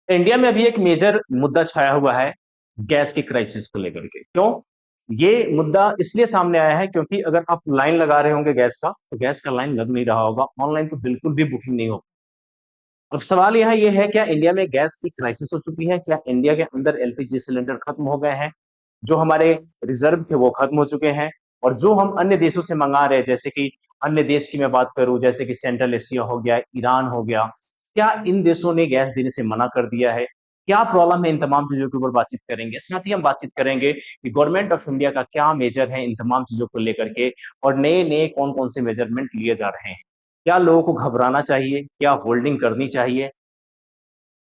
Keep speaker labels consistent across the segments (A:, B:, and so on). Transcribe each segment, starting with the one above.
A: India में अभी एक मेजर मुद्दा छाया हुआ है गैस की क्राइसिस को लेकर के। क्यों ये मुद्दा इसलिए सामने आया है? क्योंकि अगर आप लाइन लगा रहे होंगे गैस का, तो गैस का लाइन लग नहीं रहा होगा, ऑनलाइन तो बिल्कुल भी बुकिंग नहीं हो। अब सवाल यह है, क्या इंडिया में गैस की क्राइसिस हो चुकी है? क्या इंडिया के अंदर एलपीजी सिलेंडर खत्म हो गए हैं? जो हमारे रिजर्व थे वो खत्म हो चुके हैं, और जो हम अन्य देशों से मंगा रहे हैं, जैसे कि अन्य देश की मैं बात करूं, जैसे कि सेंट्रल एशिया हो गया, ईरान हो गया, क्या इन देशों ने गैस देने से मना कर दिया है? क्या प्रॉब्लम है? इन तमाम चीजों के ऊपर बातचीत करेंगे। साथ ही हम बातचीत करेंगे कि गवर्नमेंट ऑफ इंडिया का क्या मेजर है इन तमाम चीजों को लेकर के, और नए नए कौन कौन से मेजरमेंट लिए जा रहे हैं। क्या लोगों को घबराना चाहिए? क्या होल्डिंग करनी चाहिए?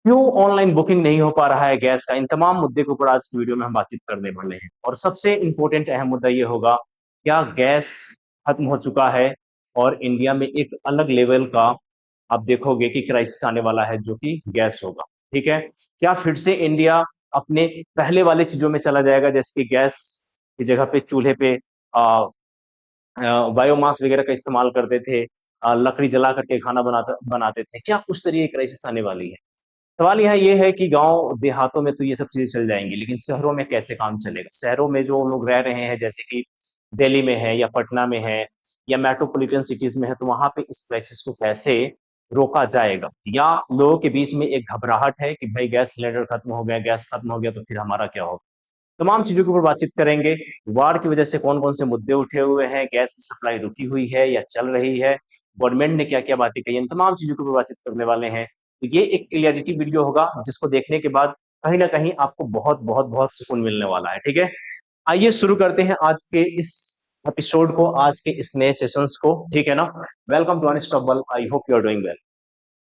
A: क्यों ऑनलाइन बुकिंग नहीं हो पा रहा है गैस का? इन तमाम मुद्दे के ऊपर आज की वीडियो में हम बातचीत करने वाले हैं। और सबसे इंपॉर्टेंट अहम मुद्दा ये होगा, क्या गैस खत्म हो चुका है और इंडिया में एक अलग लेवल का आप देखोगे कि क्राइसिस आने वाला है, जो कि गैस होगा। ठीक है, क्या फिर से इंडिया अपने पहले वाले चीजों में चला जाएगा, जैसे कि गैस की जगह पे चूल्हे पे बायोमास वगैरह का इस्तेमाल करते थे, लकड़ी जला करके खाना बनाते थे? क्या उस तरीके की क्राइसिस आने वाली है? सवाल यहाँ ये है कि गांव देहातों में तो ये सब चीजें चल जाएंगी, लेकिन शहरों में कैसे काम चलेगा? शहरों में जो लोग रह रहे हैं, जैसे कि दिल्ली में है या पटना में है या मेट्रोपॉलिटन सिटीज में है, तो वहां पे इस क्राइसिस को कैसे रोका जाएगा? या लोगों के बीच में एक घबराहट है कि भाई गैस सिलेंडर खत्म हो गया, गैस खत्म हो गया तो फिर हमारा क्या होगा? तमाम चीजों के ऊपर बातचीत करेंगे। वार की वजह से कौन कौन से मुद्दे उठे हुए हैं, गैस की सप्लाई रुकी हुई है या चल रही है, गवर्नमेंट ने क्या क्या बातें कही, इन तमाम चीजों के ऊपर बातचीत करने वाले हैं। तो ये एक क्लियरिटी वीडियो होगा, जिसको देखने के बाद कहीं ना कहीं आपको बहुत बहुत बहुत सुकून मिलने वाला है। ठीक है, आइए शुरू करते हैं आज के इस एपिसोड को, आज के इस नए सेशंस को। ठीक है ना? Welcome to Unstoppable, I hope you are doing well.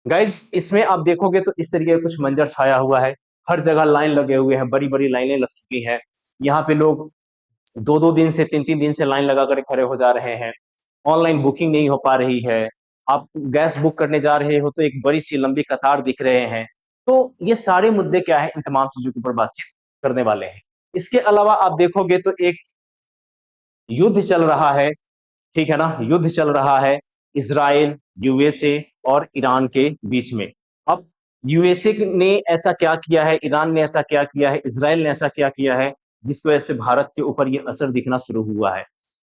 A: Guys, इसमें आप देखोगे तो इस तरीके का कुछ मंजर छाया हुआ है। हर जगह लाइन लगे हुए हैं, बड़ी बड़ी लाइनें लग चुकी हैं। यहाँ पे लोग दो दो दिन से, तीन तीन दिन से लाइन लगा कर खड़े हो जा रहे हैं। ऑनलाइन बुकिंग नहीं हो पा रही है। आप गैस बुक करने जा रहे हो तो एक बड़ी सी लंबी कतार दिख रहे हैं। तो ये सारे मुद्दे क्या है, इन तमाम चीजों के ऊपर बातचीत करने वाले हैं। इसके अलावा आप देखोगे तो एक युद्ध चल रहा है। ठीक है ना? युद्ध चल रहा है इजराइल, यूएसए और ईरान के बीच में। अब यूएसए ने ऐसा क्या किया है, ईरान ने ऐसा क्या किया है, इजराइल ने ऐसा क्या किया है, जिसकी वजह से भारत के ऊपर ये असर दिखना शुरू हुआ है?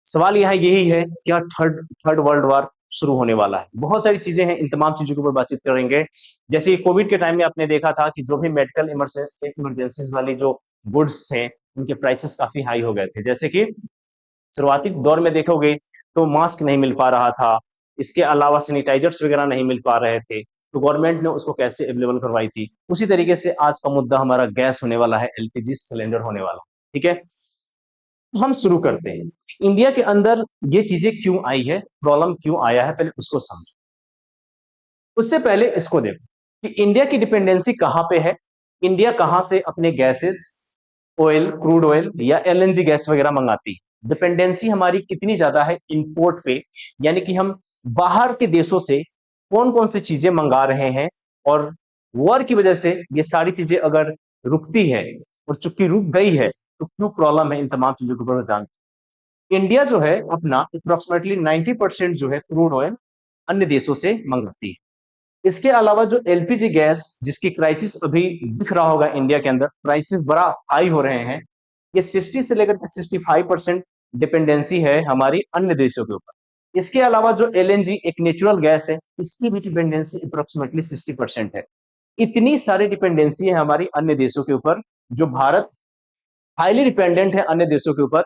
A: सवाल यह यही है, क्या थर्ड थर्ड वर्ल्ड वॉर शुरू होने वाला है? बहुत सारी चीजें हैं, इन तमाम चीजों के ऊपर बातचीत करेंगे। जैसे कोविड के टाइम में आपने देखा था कि जो भी मेडिकल इमरजेंसीज वाली जो गुड्स थे, उनके प्राइसेस काफी हाई हो गए थे। जैसे कि शुरुआती दौर में देखोगे तो मास्क नहीं मिल पा रहा था, इसके अलावा सैनिटाइजर्स वगैरह नहीं मिल पा रहे थे, तो गवर्नमेंट ने उसको कैसे अवेलेबल करवाई थी। उसी तरीके से आज का मुद्दा हमारा गैस होने वाला है, एलपीजी सिलेंडर होने वाला। ठीक है, तो हम शुरू करते हैं। इंडिया के अंदर ये चीजें क्यों आई है, प्रॉब्लम क्यों आया है, पहले उसको समझो। उससे पहले इसको देखो कि इंडिया की डिपेंडेंसी कहां पे है। इंडिया कहां से अपने गैसेस, ऑयल, क्रूड ऑयल या एलएनजी गैस वगैरह मंगाती है? डिपेंडेंसी हमारी कितनी ज्यादा है इंपोर्ट पे, यानी कि हम बाहर के देशों से कौन कौन सी चीजें मंगा रहे हैं। और वॉर की वजह से ये सारी चीजें अगर रुकती है, और चूंकि रुक गई है, तो क्यों प्रॉब्लम है, इन तमाम चीजों के ऊपर जान। इंडिया जो है अपना अप्रोक्सीमेटली 90% जो है क्रूड ऑयल अन्य देशों से मंगाती है। इसके अलावा जो एलपीजी गैस, जिसकी क्राइसिस अभी दिख रहा होगा इंडिया के अंदर, प्राइसेस बड़ा हाई हो रहे हैं। ये 60 से लेकर के 65% डिपेंडेंसी है हमारी अन्य देशों के ऊपर। इसके अलावा जो एलएनजी एक नेचुरल गैस है, इसकी भी डिपेंडेंसी अप्रोक्सीमेटली 60% है। इतनी सारी डिपेंडेंसी है हमारी अन्य देशों के ऊपर, जो भारत हाईली डिपेंडेंट है अन्य देशों के ऊपर।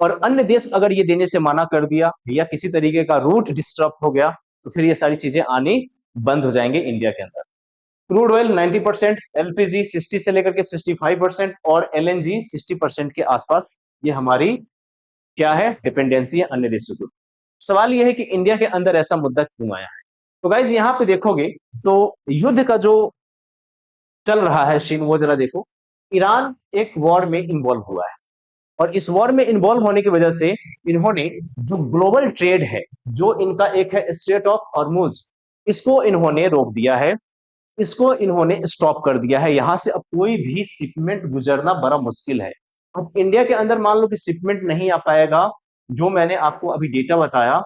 A: और अन्य देश अगर ये देने से मना कर दिया या किसी तरीके का रूट डिस्टर्ब हो गया, तो फिर ये सारी चीजें आनी बंद हो जाएंगे इंडिया के अंदर। क्रूड ऑयल 90%, एलपीजी 60 से लेकर के 65% और एलएनजी 60% के आसपास, ये हमारी क्या है, डिपेंडेंसी है अन्य देशों के ऊपर। सवाल यह है कि इंडिया के अंदर ऐसा मुद्दा क्यों आया है? तो गाइज, यहाँ पे देखोगे तो युद्ध का जो चल रहा है सीन, वो जरा देखो। ईरान एक वॉर में इन्वॉल्व हुआ है, और इस वॉर में इन्वॉल्व होने की वजह से इन्होंने जो ग्लोबल ट्रेड है, जो इनका एक है स्ट्रेट ऑफ हॉर्मुज, इसको इन्होंने रोक दिया है, इसको इन्होंने स्टॉप कर दिया है। यहां से अब कोई भी शिपमेंट गुजरना बड़ा मुश्किल है। अब इंडिया के अंदर मान लो कि शिपमेंट नहीं आ पाएगा, जो मैंने आपको अभी डेटा बताया,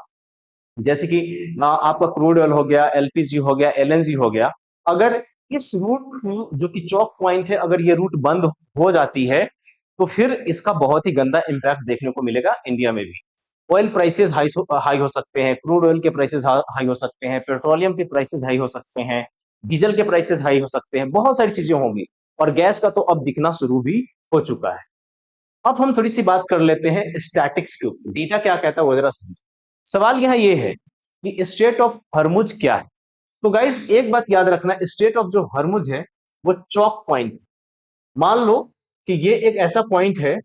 A: जैसे कि आपका क्रूड ऑयल हो गया, एलपीजी हो गया, एलएनजी हो गया। अगर इस रूट जो कि चौक पॉइंट है, अगर ये रूट बंद हो जाती है तो फिर इसका बहुत ही गंदा इम्पैक्ट देखने को मिलेगा इंडिया में भी। ऑयल प्राइसेस हाई हो सकते हैं, क्रूड ऑयल के प्राइसेस हाई हो सकते हैं, पेट्रोलियम के प्राइसेस हाई हो सकते हैं, डीजल के प्राइसेस हाई हो सकते हैं, बहुत सारी चीजें होंगी। और गैस का तो अब दिखना शुरू भी हो चुका है। अब हम थोड़ी सी बात कर लेते हैं स्टैटिक्स के ऊपर, डेटा क्या कहता है वो जरा समझो। सवाल यहाँ ये है कि स्टेट ऑफ हॉर्मुज क्या है। तो गाइज एक बात याद रखना, स्टेट ऑफ जो हॉर्मुज है वो चौक पॉइंट। मान लो कि ये एक ऐसा पॉइंट है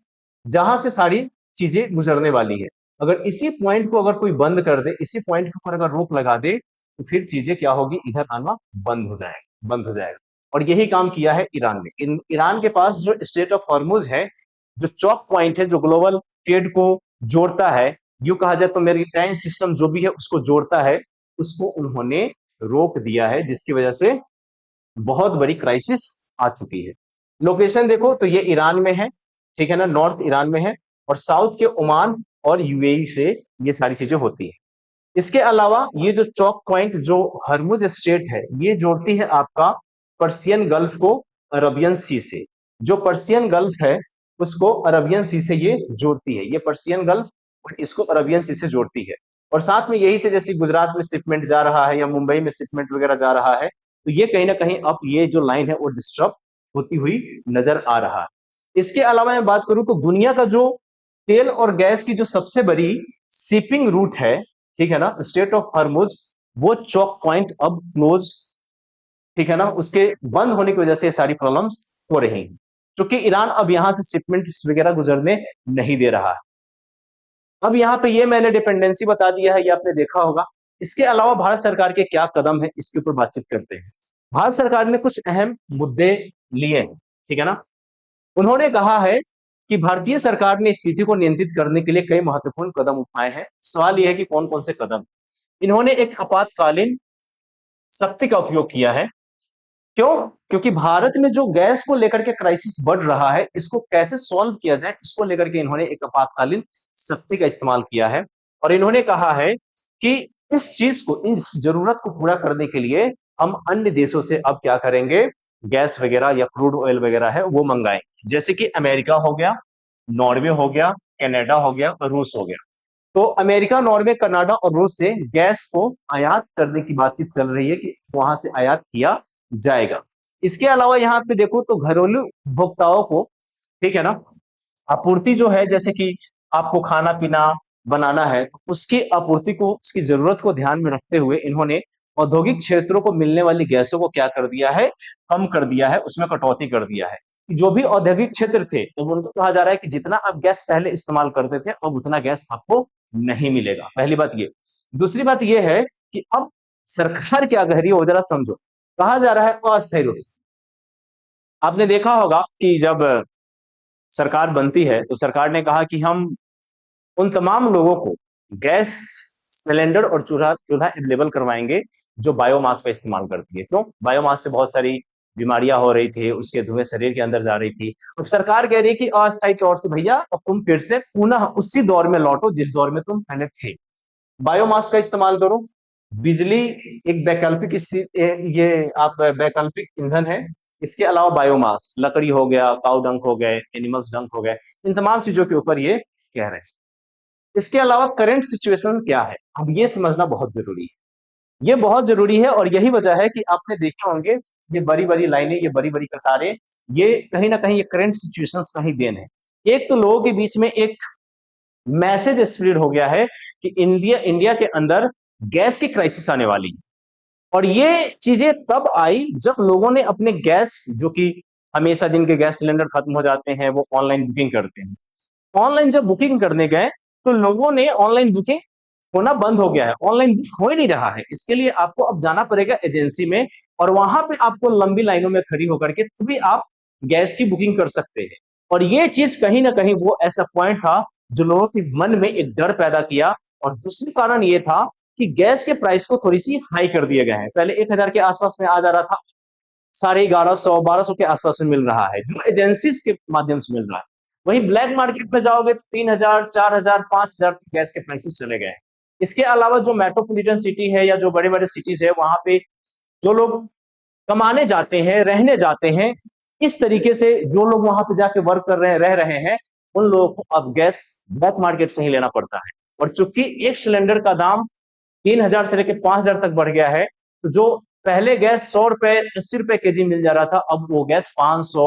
A: जहां से सारी चीजें गुजरने वाली है। अगर इसी पॉइंट को अगर कोई बंद कर दे, इसी पॉइंट के ऊपर अगर रोक लगा दे, तो फिर चीजें क्या होगी, इधर आना बंद हो जाएगा। और यही काम किया है ईरान ने। ईरान के पास जो स्टेट ऑफ हॉर्मुज है, जो चौक पॉइंट है, जो ग्लोबल ट्रेड को जोड़ता है, यूं कहा जाए तो मेरीटाइम सिस्टम जो भी है उसको जोड़ता है, उसको उन्होंने रोक दिया है, जिसकी वजह से बहुत बड़ी क्राइसिस आ चुकी है। लोकेशन देखो तो ये ईरान में है, ठीक है ना, नॉर्थ ईरान में है, और साउथ के ओमान और यूएई से ये सारी चीजें होती है। इसके अलावा ये जो चौक पॉइंट जो हरमुज स्टेट है, ये जोड़ती है आपका पर्सियन गल्फ को अरबियन सी से। जो पर्सियन गल्फ है उसको अरबियन सी से ये जोड़ती है, ये पर्सियन गल्फ और इसको अरबियन सी से जोड़ती है। और साथ में यही से जैसे गुजरात में शिपमेंट जा रहा है या मुंबई में शिपमेंट वगैरह जा रहा है, तो ये कहीं ना कहीं अब ये जो लाइन है वो डिस्टर्ब होती हुई नजर आ रहा है। इसके अलावा मैं बात करूं तो दुनिया का जो तेल और गैस की जो सबसे बड़ी शिपिंग रूट है, ठीक है ना, स्टेट ऑफ हॉर्मुज, वो चौक पॉइंट अब क्लोज, ठीक है ना, उसके बंद होने की वजह से सारी प्रॉब्लम्स हो रही हैं, क्योंकि ईरान अब यहां से शिपमेंट वगैरह गुजरने नहीं दे रहा है। अब यहाँ पे ये मैंने डिपेंडेंसी बता दिया है, ये आपने देखा होगा। इसके अलावा भारत सरकार के क्या कदम है, इसके ऊपर बातचीत करते हैं। भारत सरकार ने कुछ अहम मुद्दे लिए हैं, ठीक है ना। उन्होंने कहा है कि भारतीय सरकार ने स्थिति को नियंत्रित करने के लिए कई महत्वपूर्ण कदम उठाए हैं। सवाल यह है कि कौन कौन से कदम। इन्होंने एक आपातकालीन शक्ति का उपयोग किया है। क्यों? क्योंकि भारत में जो गैस को लेकर के क्राइसिस बढ़ रहा है, इसको कैसे सॉल्व किया जाए, इसको लेकर के इन्होंने एक आपातकालीन शक्ति का इस्तेमाल किया है। और इन्होंने कहा है कि इस चीज को, इस जरूरत को पूरा करने के लिए हम अन्य देशों से अब क्या करेंगे, गैस वगैरह या क्रूड ऑयल वगैरह है वो मंगाएंगे, जैसे कि अमेरिका हो गया, नॉर्वे हो गया, कनाडा हो गया और रूस हो गया। तो अमेरिका, नॉर्वे, कनाडा और रूस से गैस को आयात करने की बातचीत चल रही है कि वहां से आयात किया जाएगा। इसके अलावा यहाँ पे देखो तो घरेलू उपभोक्ताओं को, ठीक है ना, आपूर्ति जो है, जैसे कि आपको खाना पीना बनाना है, तो उसकी आपूर्ति को, उसकी जरूरत को ध्यान में रखते हुए इन्होंने औद्योगिक क्षेत्रों को मिलने वाली गैसों को क्या कर दिया है, कम कर दिया है, उसमें कटौती कर दिया है। जो भी औद्योगिक क्षेत्र थे, तो उनको कहा जा रहा है कि जितना आप गैस पहले इस्तेमाल करते थे, अब उतना गैस आपको नहीं मिलेगा। पहली बात ये। दूसरी बात ये है कि अब सरकार क्या कह रही है वो जरा समझो। कहा जा रहा है अस्थायी रूप से। आपने देखा होगा कि जब सरकार बनती है तो सरकार ने कहा कि हम उन तमाम लोगों को गैस सिलेंडर और चूल्हा चूल्हा अवेलेबल करवाएंगे जो बायोमास का इस्तेमाल करती है। क्यों? बायोमास से बहुत सारी बीमारियां हो रही थी, उसके धुएं शरीर के अंदर जा रही थी। अब सरकार कह रही है कि अस्थायी तौर से भैया अब तुम फिर से पुनः उसी दौर में लौटो जिस दौर में तुम पहले थे। बायोमास का इस्तेमाल करो। बिजली एक वैकल्पिक ये आप वैकल्पिक ईंधन है। इसके अलावा बायोमास, लकड़ी हो गया, काउ डंक हो गए, एनिमल्स डंक हो गए, इन तमाम चीजों के ऊपर ये कह रहे हैं। इसके अलावा करंट सिचुएशन क्या है, अब ये समझना बहुत जरूरी है। ये बहुत जरूरी है और यही वजह है कि आपने देखे होंगे ये बड़ी बड़ी लाइनें, ये बड़ी बड़ी कतारें, ये कहीं ना कहीं ये करंट सिचुएशंस का ही देन है। एक तो लोगों के बीच में एक मैसेज स्प्रेड हो गया है कि इंडिया इंडिया के अंदर गैस की क्राइसिस आने वाली है। और ये चीजें तब आई जब लोगों ने अपने गैस, जो कि हमेशा जिनके गैस सिलेंडर खत्म हो जाते हैं वो ऑनलाइन बुकिंग करते हैं, ऑनलाइन जब बुकिंग करने गए तो लोगों ने ऑनलाइन बुकिंग होना बंद हो गया है, ऑनलाइन बुक हो ही नहीं रहा है। इसके लिए आपको अब जाना पड़ेगा एजेंसी में, और वहां पे आपको लंबी लाइनों में खड़ी होकर के तभी आप गैस की बुकिंग कर सकते हैं। और ये चीज कहीं ना कहीं वो ऐसा पॉइंट था जो लोगों के मन में एक डर पैदा किया। और दूसरी कारण ये था कि गैस के प्राइस को थोड़ी सी हाई कर दिए गए हैं। पहले 1,000 के आसपास में आ जा रहा था, 1150, 1200 के आसपास में मिल रहा है, जो एजेंसीज के माध्यम से मिल रहा है। वहीं ब्लैक मार्केट में जाओगे तो 3,000, 4,000, 5,000 गैस के प्राइसेस चले गए हैं। इसके अलावा जो मेट्रोपॉलिटन सिटी है या जो बड़े बड़े सिटीज है, वहां पे जो लोग कमाने जाते हैं, रहने जाते हैं। इस तरीके से जो लोग वहां पे जाके वर्क कर रहे हैं, रह रहे हैं, उन लोगों को अब गैस ब्लैक मार्केट से ही लेना पड़ता है। और चूंकि एक सिलेंडर का दाम 3,000 से लेकर 5,000 तक बढ़ गया है, तो जो पहले गैस 100 रुपए 80 रुपए केजी मिल जा रहा था, अब वो गैस 500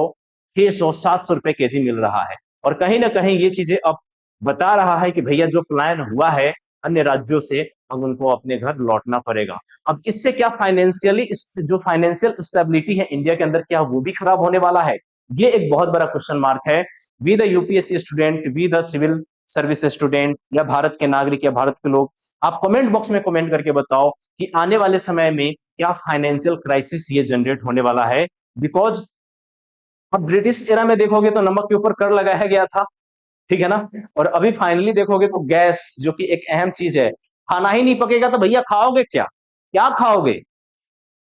A: 600 700 रुपए केजी मिल रहा है। और कहीं ना कहीं ये चीजें अब बता रहा है कि भैया जो प्लान हुआ है अन्य राज्यों से, अब उनको अपने घर लौटना पड़ेगा। अब इससे क्या फाइनेंशियली, जो फाइनेंशियल स्टेबिलिटी है इंडिया के अंदर, क्या वो भी खराब होने वाला है? ये एक बहुत बड़ा क्वेश्चन मार्क है। We the UPSC student, we the civil service student, या भारत के नागरिक या भारत के लोग, आप कमेंट बॉक्स में कमेंट करके बताओ कि आने वाले समय में क्या फाइनेंशियल क्राइसिस ये जनरेट होने वाला है। बिकॉज अब ब्रिटिश एरा में देखोगे तो नमक के ऊपर कर लगाया गया था, ठीक है ना? और अभी फाइनली देखोगे तो गैस, जो कि एक अहम चीज है, खाना ही नहीं पकेगा तो भैया खाओगे क्या? क्या खाओगे?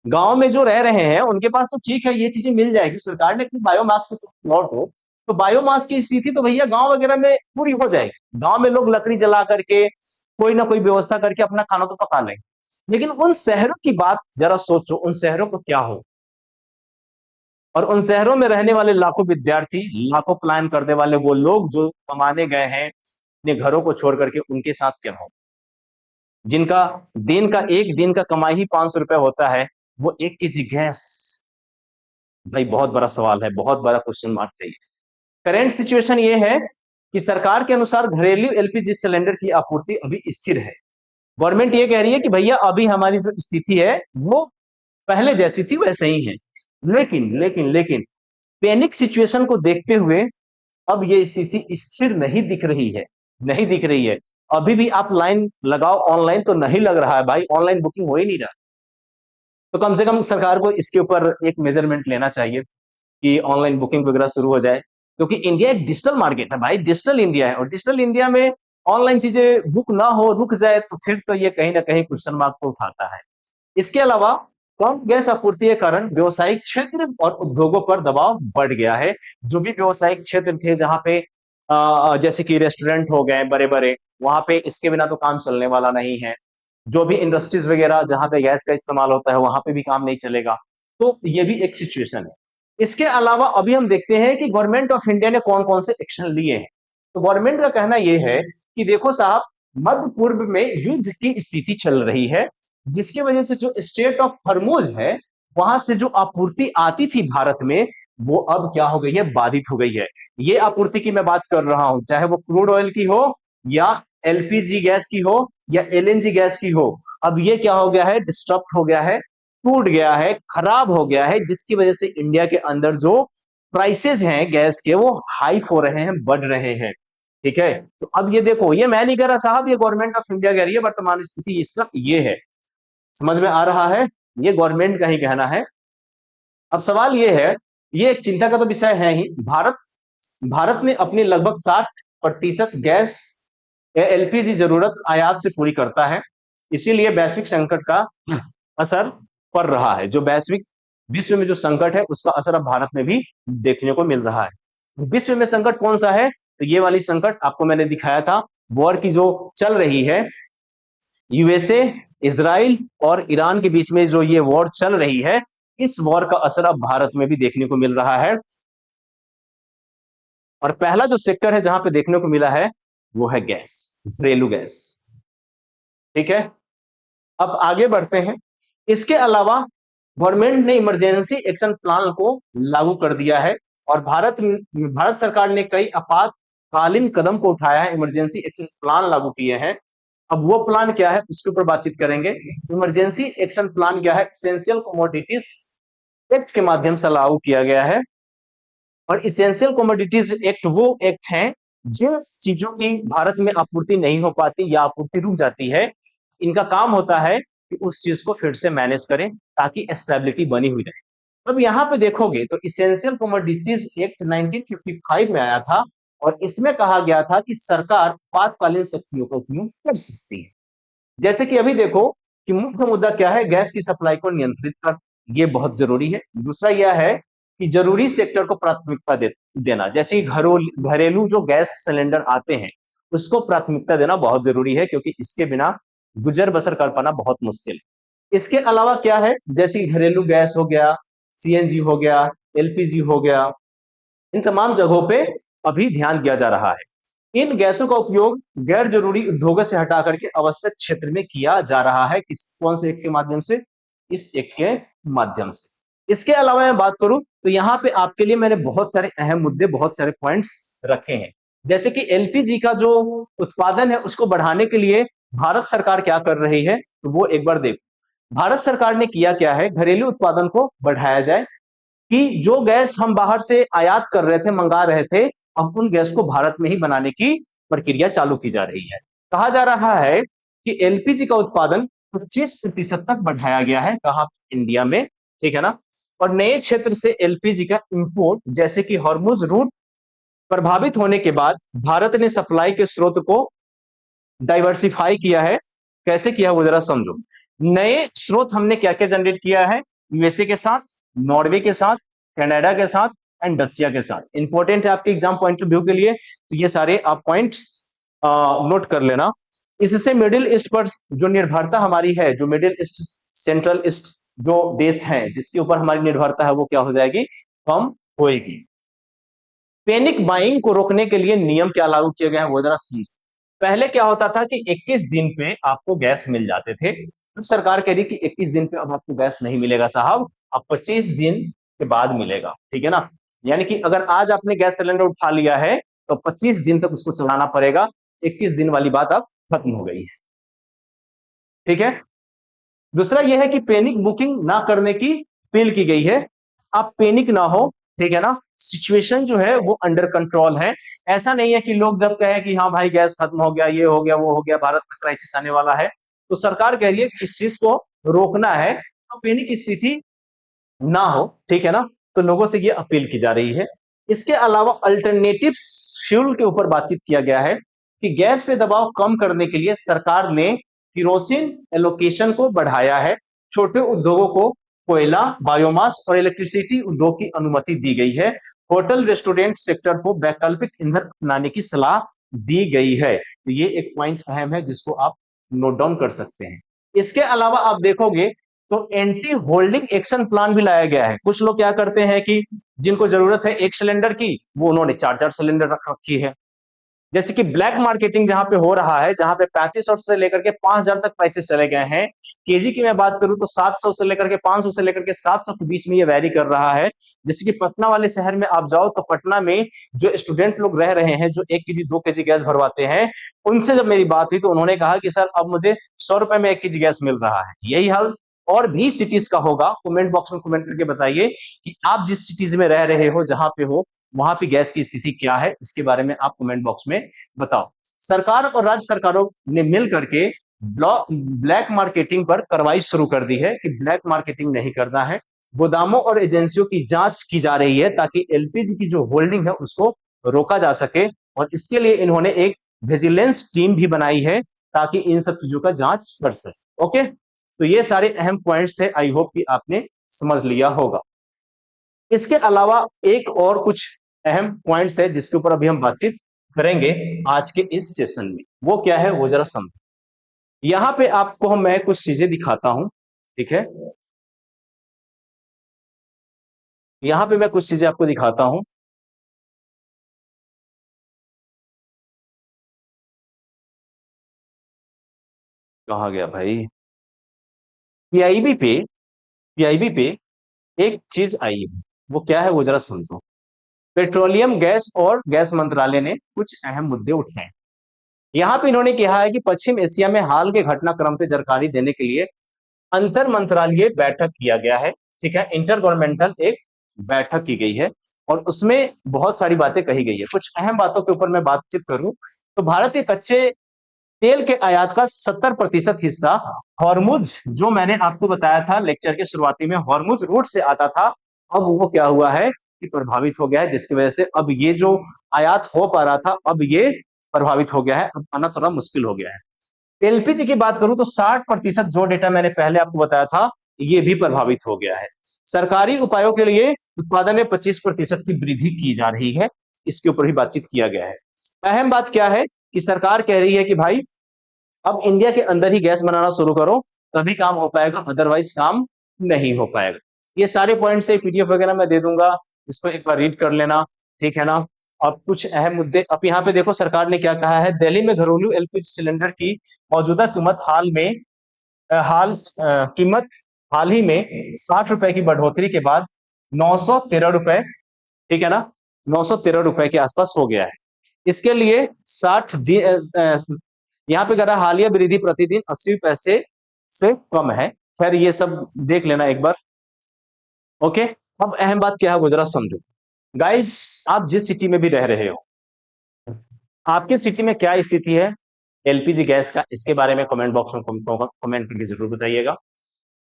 A: गांव में जो रह रहे हैं उनके पास तो ठीक है, ये चीजें मिल जाएगी, सरकार ने अपनी बायोमास की प्लॉट हो, तो बायोमास की स्थिति तो भैया गांव वगैरह में पूरी हो जाएगी। गांव में लोग लकड़ी जला करके कोई ना कोई व्यवस्था करके अपना खाना तो पका लेंगे। लेकिन उन शहरों की बात जरा सोचो, उन शहरों को क्या हो? और उन शहरों में रहने वाले लाखों विद्यार्थी, लाखों प्लान करने वाले वो लोग जो कमाने गए हैं अपने घरों को छोड़ करके, उनके साथ क्या हो? जिनका एक दिन का कमाई ही 500 रुपए होता है, वो 1 केजी गैस, भाई बहुत बड़ा सवाल है, बहुत बड़ा क्वेश्चन मार्क चाहिए। करंट सिचुएशन ये है कि सरकार के अनुसार घरेलू एलपीजी सिलेंडर की आपूर्ति अभी स्थिर है। गवर्नमेंट ये कह रही है कि भैया अभी हमारी जो स्थिति है वो पहले जैसी थी वैसे ही है। लेकिन पैनिक सिचुएशन को देखते हुए अब ये स्थिति स्थिर नहीं दिख रही है, नहीं दिख रही है। अभी भी आप लाइन लगाओ ऑनलाइन तो नहीं लग रहा है भाई, ऑनलाइन बुकिंग हो ही नहीं रहा। तो कम से कम सरकार को इसके ऊपर एक मेजरमेंट लेना चाहिए कि ऑनलाइन बुकिंग वगैरह शुरू हो जाए, क्योंकि इंडिया एक डिजिटल मार्केट है भाई, डिजिटल इंडिया है, और डिजिटल इंडिया में ऑनलाइन चीजें बुक ना हो, रुक जाए, तो फिर तो ये कहीं ना कहीं क्वेश्चन मार्क को उठाता है। इसके अलावा कम गैस आपूर्ति के कारण व्यवसायिक क्षेत्र और उद्योगों पर दबाव बढ़ गया है। जो भी व्यवसायिक क्षेत्र थे जहां पे जैसे कि रेस्टोरेंट हो गए बड़े बड़े, वहां पे इसके बिना तो काम चलने वाला नहीं है। जो भी इंडस्ट्रीज वगैरह जहां पे गैस का इस्तेमाल होता है, वहां पे भी काम नहीं चलेगा। तो ये भी एक सिचुएशन है। इसके अलावा अभी हम देखते हैं कि गवर्नमेंट ऑफ इंडिया ने कौन कौन से एक्शन लिए हैं। तो गवर्नमेंट का कहना यह है कि देखो साहब, मध्य पूर्व में युद्ध की स्थिति चल रही है, जिसकी वजह से जो स्टेट ऑफ हरमुज है, वहां से जो आपूर्ति आती थी भारत में, वो अब क्या हो गई है? बाधित हो गई है। ये आपूर्ति की मैं बात कर रहा हूं, चाहे वो क्रूड ऑयल की हो, या एलपीजी गैस की हो, या एलएनजी गैस की हो। अब ये क्या हो गया है? डिस्टर्ब हो गया है, टूट गया है, खराब हो गया है, जिसकी वजह से इंडिया के अंदर जो प्राइसेस हैं गैस के, वो हाई हो रहे हैं, बढ़ रहे हैं। ठीक है, तो अब ये देखो, ये मैं नहीं कह रहा साहब, ये गवर्नमेंट ऑफ इंडिया कह रही है, वर्तमान स्थिति इसका ये है। समझ में आ रहा है? ये गवर्नमेंट का ही कहना है। अब सवाल ये है, ये एक चिंता का तो विषय है ही। भारत ने अपनी लगभग 60% गैस या एलपीजी जरूरत आयात से पूरी करता है। इसीलिए वैश्विक संकट का असर पड़ रहा है। जो वैश्विक विश्व में जो संकट है, उसका असर अब भारत में भी देखने को मिल रहा है। विश्व में संकट कौन सा है? तो ये वाली संकट आपको मैंने दिखाया था, वॉर की जो चल रही है, यूएसए, इजराइल और ईरान के बीच में जो ये वॉर चल रही है, इस वॉर का असर अब भारत में भी देखने को मिल रहा है। और पहला जो सेक्टर है जहां पे देखने को मिला है, वो है गैस, घरेलू गैस। ठीक है, अब आगे बढ़ते हैं। इसके अलावा गवर्नमेंट ने इमरजेंसी एक्शन प्लान को लागू कर दिया है, और भारत सरकार ने कई आपातकालीन कदम को उठाया है, इमरजेंसी एक्शन प्लान लागू किए हैं। अब वो प्लान क्या है उसके ऊपर बातचीत करेंगे। इमरजेंसी एक्शन प्लान क्या है? एसेंशियल कमोडिटीज एक्ट के माध्यम से लागू किया गया है। और इसेंशियल कमोडिटीज एक्ट वो एक्ट है जिन चीजों की भारत में आपूर्ति नहीं हो पाती या आपूर्ति रुक जाती है, इनका काम होता है कि उस चीज को फिर से मैनेज करें ताकि स्टेबिलिटी बनी हुई रहे। अब यहाँ पे देखोगे तो इसेंशियल कमोडिटीज एक्ट 1955 में आया था, और इसमें कहा गया था कि सरकार आपातकालीन शक्तियों का उपयोग कर सकती है। जैसे कि अभी देखो कि मुख्य मुद्दा क्या है? गैस की सप्लाई को नियंत्रित कर, ये बहुत जरूरी है। दूसरा यह है कि जरूरी सेक्टर को प्राथमिकता देना, जैसे घरेलू जो गैस सिलेंडर आते हैं, उसको प्राथमिकता देना बहुत जरूरी है, क्योंकि इसके बिना गुजर बसर कर पाना बहुत मुश्किल है। इसके अलावा क्या है, जैसे घरेलू गैस हो गया, सीएनजी हो गया, एलपीजी हो गया, इन तमाम जगहों पे अभी ध्यान दिया जा रहा है। इन गैसों का उपयोग गैर जरूरी उद्योगों से हटा करके आवश्यक क्षेत्र में किया जा रहा है। किस कौन से एक के माध्यम से? इस एक के माध्यम से। इसके अलावा मैं बात करूं तो यहाँ पे आपके लिए मैंने बहुत सारे अहम मुद्दे, बहुत सारे पॉइंट्स रखे हैं। जैसे कि एलपीजी का जो उत्पादन है उसको बढ़ाने के लिए भारत सरकार क्या कर रही है, तो वो एक बार देखो। भारत सरकार ने किया क्या है, घरेलू उत्पादन को बढ़ाया जाए कि जो गैस हम बाहर से आयात कर रहे थे, मंगा रहे थे, अब उन गैस को भारत में ही बनाने की प्रक्रिया चालू की जा रही है। कहा जा रहा है कि एलपीजी का उत्पादन 25% तक बढ़ाया गया है, कहा? इंडिया में, ठीक है ना। और नए क्षेत्र से एलपीजी का इंपोर्ट, जैसे कि हॉर्मुज रूट प्रभावित होने के बाद भारत ने सप्लाई के स्रोत को डाइवर्सिफाई किया है। कैसे किया वो जरा समझो। नए स्रोत हमने क्या क्या जनरेट किया है? यूएसए के साथ, नॉर्वे के साथ, कनाडा के साथ एंड रसिया के साथ। इंपॉर्टेंट है आपके एग्जाम पॉइंट ऑफ व्यू के लिए, तो ये सारे आप पॉइंट्स नोट कर लेना। इससे मिडिल ईस्ट पर जो निर्भरता हमारी है, जो मिडिल ईस्ट, सेंट्रल ईस्ट जो देश है जिसके ऊपर हमारी निर्भरता है, वो क्या हो जाएगी? कम होएगी। पैनिक बाइंग को रोकने के लिए नियम क्या लागू किए गए हैं वो जरा सी। पहले क्या होता था कि 21 दिन पे आपको गैस मिल जाते थे। अब सरकार कह रही कि 21 दिन पे अब आपको गैस नहीं मिलेगा साहब, अब 25 दिन के बाद मिलेगा, ठीक है ना। यानी कि अगर आज आपने गैस सिलेंडर उठा लिया है तो 25 दिन तक उसको चलाना पड़ेगा। 21 दिन वाली बात अब खत्म हो गई है, ठीक है। दूसरा यह है कि पैनिक बुकिंग ना करने की अपील की गई है। आप पैनिक ना हो, ठीक है ना। सिचुएशन जो है वो अंडर कंट्रोल है। ऐसा नहीं है कि लोग जब कहें कि हाँ भाई गैस खत्म हो गया, ये हो गया, वो हो गया, भारत में क्राइसिस आने वाला है, तो सरकार कह रही है कि इस चीज को रोकना है, तो पैनिक की स्थिति ना हो, ठीक है ना। तो लोगों से ये अपील की जा रही है। इसके अलावा अल्टरनेटिव फ्यूल के ऊपर बातचीत किया गया है कि गैस पे दबाव कम करने के लिए सरकार ने किरोसिन एलोकेशन को बढ़ाया है। छोटे उद्योगों को कोयला, बायोमास और इलेक्ट्रिसिटी उद्योग की अनुमति दी गई है। होटल रेस्टोरेंट सेक्टर को वैकल्पिक ईंधन अपनाने की सलाह दी गई है। तो ये एक पॉइंट अहम है जिसको आप नोट डाउन कर सकते हैं। इसके अलावा आप देखोगे तो एंटी होल्डिंग एक्शन प्लान भी लाया गया है। कुछ लोग क्या करते हैं कि जिनको जरूरत है एक सिलेंडर की, वो उन्होंने 4-4 सिलेंडर रख रखी है। जैसे कि ब्लैक मार्केटिंग जहां पे हो रहा है, जहां पे 3500 से लेकर के 5000 तक प्राइसेस चले गए हैं। केजी की मैं बात करूं तो 700 से लेकर के 500 से लेकर के 700 के बीच में ये वैरी कर रहा है। जैसे कि पटना वाले शहर में आप जाओ तो पटना में जो स्टूडेंट लोग रह रहे हैं, जो 1 केजी 2 केजी गैस भरवाते हैं, उनसे जब मेरी बात हुई तो उन्होंने कहा कि सर अब मुझे 100 रुपए में 1 केजी गैस मिल रहा है। यही हाल और भी सिटीज का होगा। कमेंट बॉक्स में कमेंट करके बताइए कि आप जिस सिटीज में रह रहे हो, जहां पे हो, वहां पे गैस की स्थिति क्या है, इसके बारे में आप कमेंट बॉक्स में बताओ। सरकार और राज्य सरकारों ने मिल करके ब्लैक मार्केटिंग पर कार्रवाई शुरू कर दी है कि ब्लैक मार्केटिंग नहीं करना है। गोदामों और एजेंसियों की जांच की जा रही है ताकि एलपीजी की जो होल्डिंग है उसको रोका जा सके। और इसके लिए इन्होंने एक विजिलेंस टीम भी बनाई है ताकि इन सब चीजों का जांच कर सके। ओके, तो ये सारे अहम पॉइंट्स थे। आई होप कि आपने समझ लिया होगा। इसके अलावा एक और कुछ अहम पॉइंट्स है जिसके ऊपर अभी हम बातचीत करेंगे आज के इस सेशन में। वो क्या है वो जरा समझो। यहाँ पे आपको मैं कुछ चीजें दिखाता हूं, ठीक है। यहाँ पे मैं कुछ चीजें आपको दिखाता हूं। कहा गया भाई? पीआईबी पे, पीआईबी पे एक चीज आई है, वो क्या है वो जरा समझो। पेट्रोलियम गैस और गैस मंत्रालय ने कुछ अहम मुद्दे उठाए। यहाँ पे इन्होंने कहा है कि पश्चिम एशिया में हाल के घटनाक्रम पे जानकारी देने के लिए अंतर मंत्रालय बैठक किया गया है, ठीक है। इंटर गवर्नमेंटल एक बैठक की गई है और उसमें बहुत सारी बातें कही गई है। कुछ अहम बातों के ऊपर मैं बातचीत करूं तो भारत के कच्चे तेल के आयात का 70% हिस्सा हॉर्मुज, जो मैंने आपको बताया था लेक्चर के शुरुआती में, हॉर्मुज रूट से आता था। अब वो क्या हुआ है कि प्रभावित हो गया है, जिसकी वजह से अब ये जो आयात हो पा रहा था अब ये प्रभावित हो गया है, अब आना थोड़ा मुश्किल हो गया है। एलपीजी की बात करूं तो 60%, जो डेटा मैंने पहले आपको बताया था, ये भी प्रभावित हो गया है। सरकारी उपायों के लिए उत्पादन में 25% की वृद्धि की जा रही है। इसके ऊपर भी बातचीत किया गया है। अहम बात क्या है कि सरकार कह रही है कि भाई अब इंडिया के अंदर ही गैस बनाना शुरू करो तभी काम हो पाएगा, अदरवाइज काम नहीं हो पाएगा। ये सारे पॉइंट्स है, पीडीएफ वगैरह मैं दे दूंगा, इसको एक बार रीड कर लेना, ठीक है ना। अब कुछ अहम मुद्दे, अब यहाँ पे देखो सरकार ने क्या कहा है, दिल्ली में घरेलू एलपीजी सिलेंडर की मौजूदा कीमत कीमत हाल ही में 60 रुपए की बढ़ोतरी के बाद 913 रुपए, ठीक है ना, 913 रुपए के आसपास हो गया है। इसके लिए 60 यहाँ पे कह रहा है हालिया वृद्धि प्रतिदिन 80 पैसे से कम है। खैर ये सब देख लेना एक बार, ओके। अब अहम बात क्या है वो जरा समझो गाइस, आप जिस सिटी में भी रह रहे हो, आपकी सिटी में क्या स्थिति है एलपीजी गैस का, इसके बारे में कमेंट बॉक्स में कमेंट करके जरूर बताइएगा।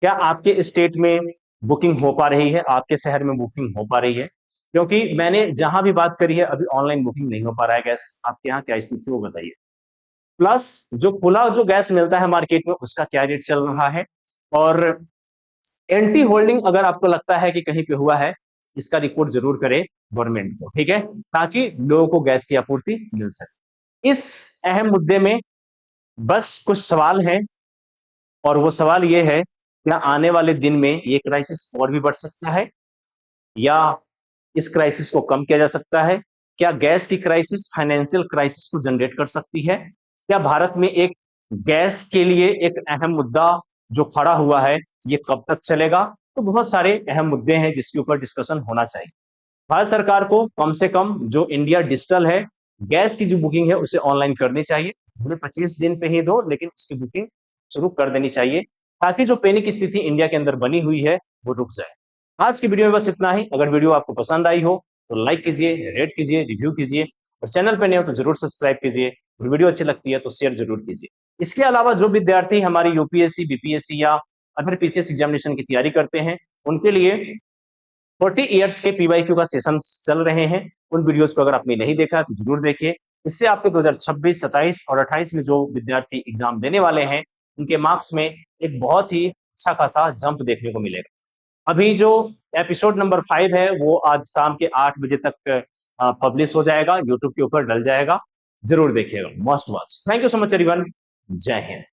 A: क्या आपके स्टेट में बुकिंग हो पा रही है, आपके शहर में बुकिंग हो पा रही है? क्योंकि मैंने जहां भी बात करी है अभी ऑनलाइन बुकिंग नहीं हो पा रहा है गैस, आपके यहाँ क्या स्थिति है वो बताइए। प्लस जो खुला जो गैस मिलता है मार्केट में उसका क्या रेट चल रहा है, और एंटी होल्डिंग अगर आपको लगता है कि कहीं पे हुआ है, इसका रिपोर्ट जरूर करें गवर्नमेंट को, ठीक है, ताकि लोगों को गैस की आपूर्ति मिल सके। इस अहम मुद्दे में बस कुछ सवाल हैं, और वो सवाल ये है, क्या आने वाले दिन में ये क्राइसिस और भी बढ़ सकता है, या इस क्राइसिस को कम किया जा सकता है? क्या गैस की क्राइसिस फाइनेंशियल क्राइसिस को जनरेट कर सकती है? क्या भारत में एक गैस के लिए एक अहम मुद्दा जो खड़ा हुआ है, ये कब तक चलेगा? तो बहुत सारे अहम मुद्दे हैं जिसके ऊपर डिस्कशन होना चाहिए। भारत सरकार को कम से कम जो इंडिया डिजिटल है, गैस की जो बुकिंग है उसे ऑनलाइन करनी चाहिए, हमें 25 दिन पे ही दो लेकिन उसकी बुकिंग शुरू कर देनी चाहिए, ताकि जो पैनिक स्थिति इंडिया के अंदर बनी हुई है वो रुक जाए। आज की वीडियो में बस इतना ही। अगर वीडियो आपको पसंद आई हो तो लाइक कीजिए, रेट कीजिए, रिव्यू कीजिए, और चैनल पर नए हो तो जरूर सब्सक्राइब कीजिए, और वीडियो अच्छी लगती है तो शेयर जरूर कीजिए। इसके अलावा जो विद्यार्थी हमारी यूपीएससी, बीपीएससी या अदर पीसीएस एग्जामिनेशन की तैयारी करते हैं, उनके लिए 40 इयर्स के पीवाईक्यू का सेशन चल रहे हैं। उन वीडियोस को अगर आपने नहीं देखा तो जरूर देखिए। इससे आपके 2026, 27 और 28 में जो विद्यार्थी एग्जाम देने वाले हैं, उनके मार्क्स में एक बहुत ही अच्छा खासा जंप देखने को मिलेगा। अभी जो एपिसोड नंबर 5 है वो आज शाम के 8 बजे तक पब्लिश हो जाएगा, यूट्यूब के ऊपर डल जाएगा, जरूर देखिएगा, must watch. Thank you so much everyone, जय हिंद।